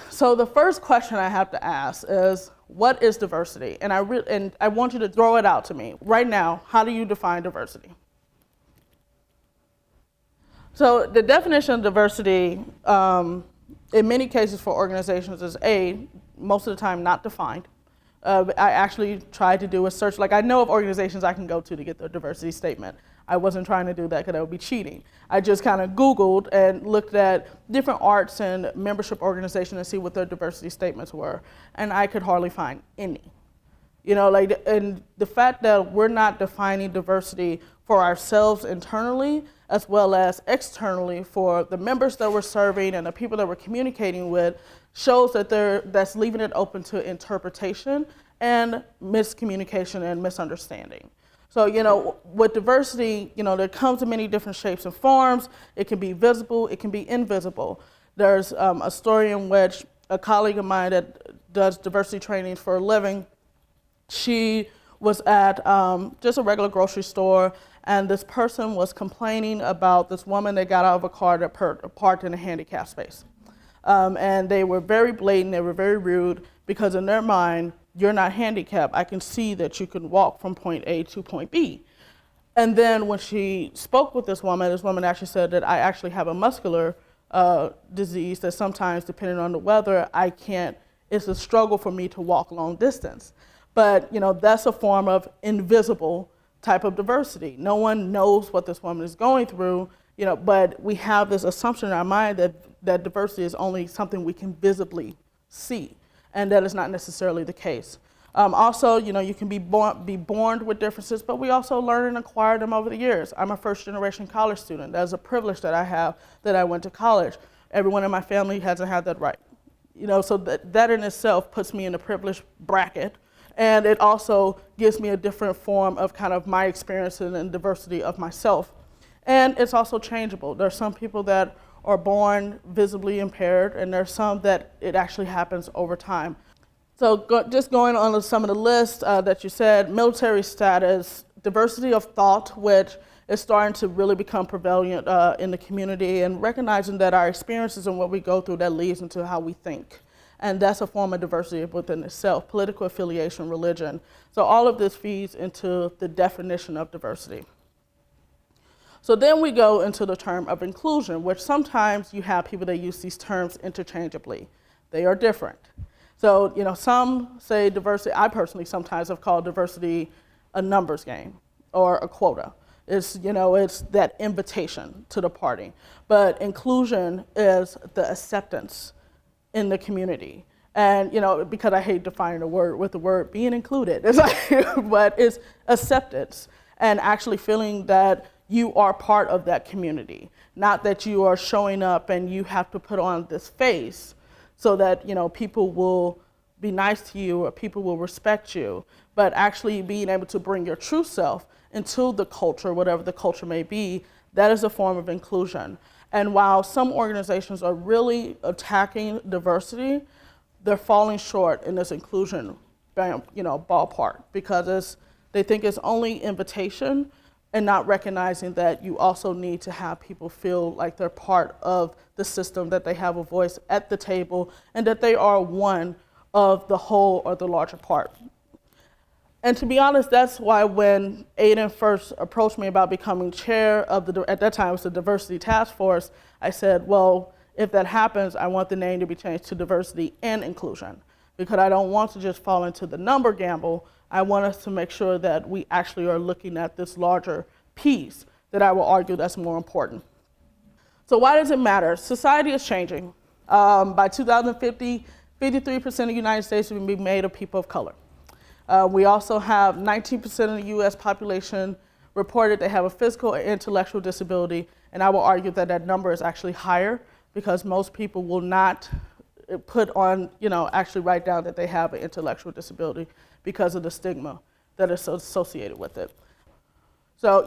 So the first question I have to ask is, what is diversity? And I want you to throw it out to me right now. How do you define diversity? So the definition of diversity, in many cases for organizations, is most of the time not defined. I actually tried to do a search. Like, I know of organizations I can go to get their diversity statement. I wasn't trying to do that because that would be cheating. I just kind of Googled and looked at different arts and membership organizations and see what their diversity statements were, and I could hardly find any. And the fact that we're not defining diversity for ourselves internally as well as externally for the members that we're serving and the people that we're communicating with shows that that's leaving it open to interpretation and miscommunication and misunderstanding. So, with diversity, there comes in many different shapes and forms. It can be visible, it can be invisible. There's a story in which a colleague of mine that does diversity training for a living, she was at just a regular grocery store, and this person was complaining about this woman that got out of a car that parked in a handicapped space. And they were very blatant, they were very rude, because in their mind, you're not handicapped. I can see that you can walk from point A to point B. And then when she spoke with this woman actually said that I actually have a muscular disease that sometimes, depending on the weather, it's a struggle for me to walk long distance. But that's a form of invisible type of diversity. No one knows what this woman is going through, but we have this assumption in our mind that diversity is only something we can visibly see, and that is not necessarily the case. Also, you can be born with differences, but we also learn and acquire them over the years. I'm a first-generation college student. That is a privilege that I have, that I went to college. Everyone in my family hasn't had that right. So that in itself puts me in a privileged bracket, and it also gives me a different form of kind of my experience and diversity of myself. And it's also changeable. There's some people that are born visibly impaired, and there's some that it actually happens over time. So just going on some of the lists that you said, military status, diversity of thought, which is starting to really become prevalent in the community, and recognizing that our experiences and what we go through, that leads into how we think. And that's a form of diversity within itself, political affiliation, religion. So all of this feeds into the definition of diversity. So then we go into the term of inclusion, which sometimes you have people that use these terms interchangeably. They are different. So, some say diversity, I personally sometimes have called diversity a numbers game or a quota. It's that invitation to the party. But inclusion is the acceptance in the community. And, because I hate defining the word with the word being included, but it's acceptance and actually feeling that you are part of that community, not that you are showing up and you have to put on this face so that people will be nice to you or people will respect you, but actually being able to bring your true self into the culture, whatever the culture may be. That is a form of inclusion. And while some organizations are really attacking diversity, they're falling short in this inclusion ballpark, because they think it's only invitation and not recognizing that you also need to have people feel like they're part of the system, that they have a voice at the table, and that they are one of the whole or the larger part. And to be honest, that's why when Aiden first approached me about becoming chair of at that time it was the Diversity Task Force, I said, well, if that happens, I want the name to be changed to Diversity and Inclusion, because I don't want to just fall into the number gamble. I want us to make sure that we actually are looking at this larger piece that I will argue that's more important. So why does it matter? Society is changing. By 2050, 53% of the United States will be made of people of color. We also have 19% of the US population reported they have a physical or intellectual disability, and I will argue that that number is actually higher, because most people will not put on, actually write down that they have an intellectual disability because of the stigma that is associated with it. So,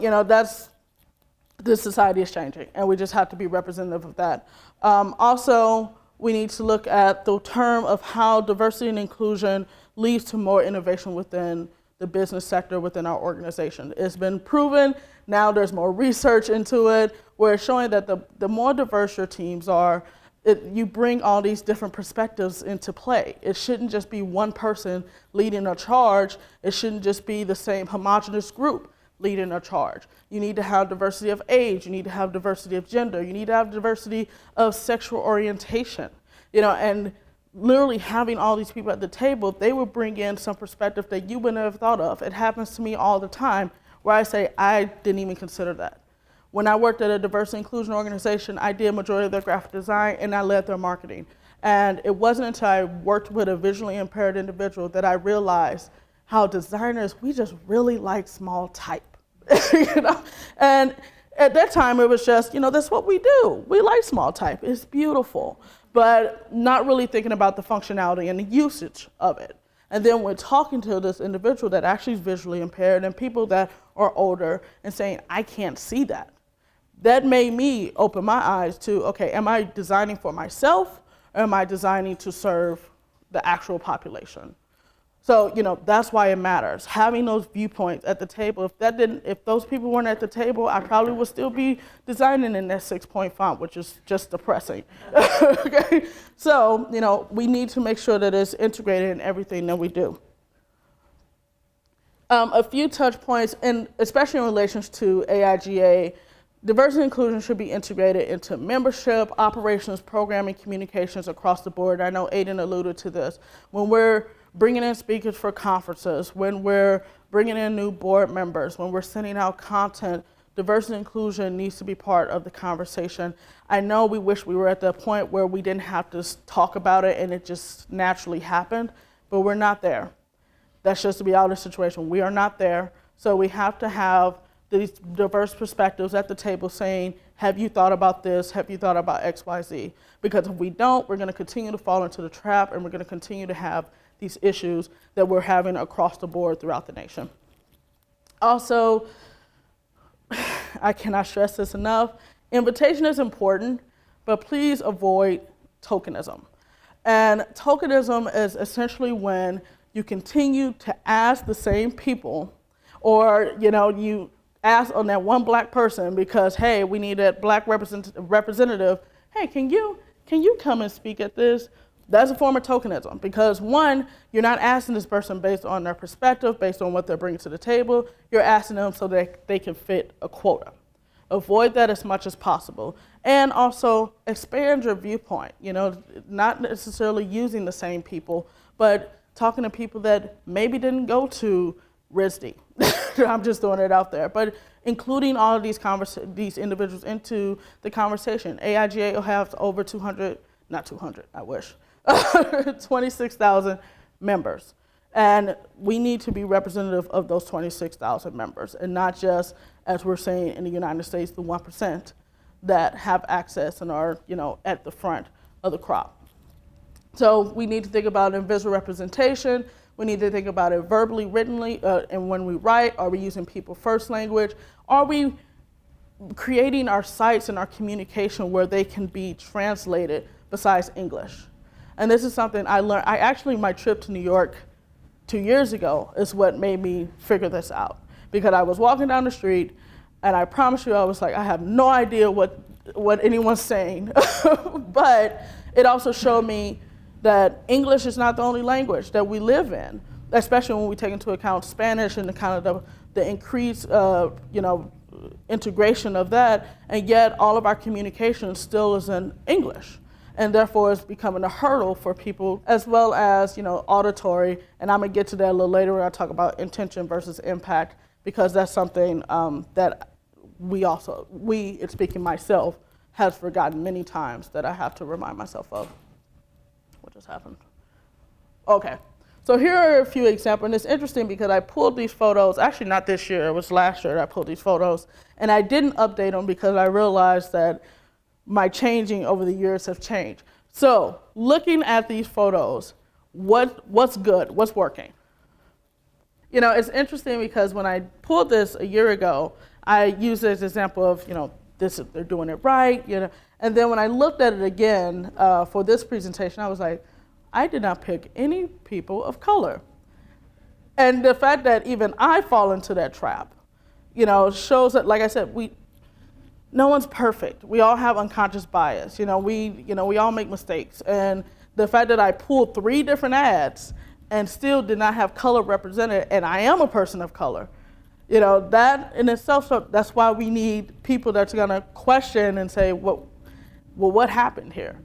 this society is changing, and we just have to be representative of that. Also, we need to look at the term of how diversity and inclusion leads to more innovation within the business sector, within our organization. It's been proven, now there's more research into it, where it's showing that the more diverse your teams are, you bring all these different perspectives into play. It shouldn't just be one person leading a charge. It shouldn't just be the same homogenous group leading a charge. You need to have diversity of age. You need to have diversity of gender. You need to have diversity of sexual orientation. And literally having all these people at the table, they will bring in some perspective that you wouldn't have thought of. It happens to me all the time where I say, I didn't even consider that. When I worked at a diversity inclusion organization, I did majority of their graphic design and I led their marketing. And it wasn't until I worked with a visually impaired individual that I realized how designers, we just really like small type. And at that time it was just, that's what we do. We like small type, it's beautiful, but not really thinking about the functionality and the usage of it. And then we're talking to this individual that actually is visually impaired and people that are older and saying, I can't see that. That made me open my eyes to, okay, am I designing for myself or am I designing to serve the actual population? So, that's why it matters. Having those viewpoints at the table. If those people weren't at the table, I probably would still be designing in that 6-point font, which is just depressing. Okay? So, we need to make sure that it's integrated in everything that we do. A few touch points, and especially in relation to AIGA, diversity and inclusion should be integrated into membership, operations, programming, communications across the board. I know Aiden alluded to this. When we're bringing in speakers for conferences, when we're bringing in new board members, when we're sending out content, diversity and inclusion needs to be part of the conversation. I know we wish we were at the point where we didn't have to talk about it and it just naturally happened, but we're not there. That's just the reality situation. We are not there, so we have to have these diverse perspectives at the table saying, have you thought about this? Have you thought about X, Y, Z? Because if we don't, we're gonna continue to fall into the trap and we're gonna continue to have these issues that we're having across the board throughout the nation. Also, I cannot stress this enough, invitation is important, but please avoid tokenism. And tokenism is essentially when you continue to ask the same people, or you ask on that one black person because, hey, we need a black representative. Hey, can you come and speak at this? That's a form of tokenism because one, you're not asking this person based on their perspective, based on what they're bringing to the table. You're asking them so that they can fit a quota. Avoid that as much as possible. And also expand your viewpoint, not necessarily using the same people, but talking to people that maybe didn't go to RISD. I'm just throwing it out there, but including all of these individuals into the conversation. AIGA will have over 26,000 members. And we need to be representative of those 26,000 members and not just, as we're saying in the United States, the 1% that have access and are, at the front of the crop. So we need to think about visual representation. We need to think about it verbally, writtenly, and when we write, are we using people first language? Are we creating our sites and our communication where they can be translated besides English? And this is something I learned. My trip to New York 2 years ago is what made me figure this out. Because I was walking down the street, and I promise you, I was like, I have no idea what anyone's saying. But it also showed me that English is not the only language that we live in, especially when we take into account Spanish and the increased integration of that, and yet all of our communication still is in English. And therefore it's becoming a hurdle for people, as well as auditory, and I'm gonna get to that a little later when I talk about intention versus impact, because that's something that speaking myself, has forgotten many times that I have to remind myself of. What just happened? Okay, so here are a few examples, and it's interesting because I pulled these photos, actually not this year, it was last year I pulled these photos, and I didn't update them because I realized that my changing over the years have changed. So looking at these photos, what's good, what's working? It's interesting because when I pulled this a year ago, I used it as an example of, they're doing it right, And then when I looked at it again for this presentation, I was like, I did not pick any people of color. And the fact that even I fall into that trap, shows that, like I said, no one's perfect. We all have unconscious bias. We all make mistakes. And the fact that I pulled 3 different ads and still did not have color represented, and I am a person of color, that in itself, so that's why we need people that's gonna question and say, well, what happened here?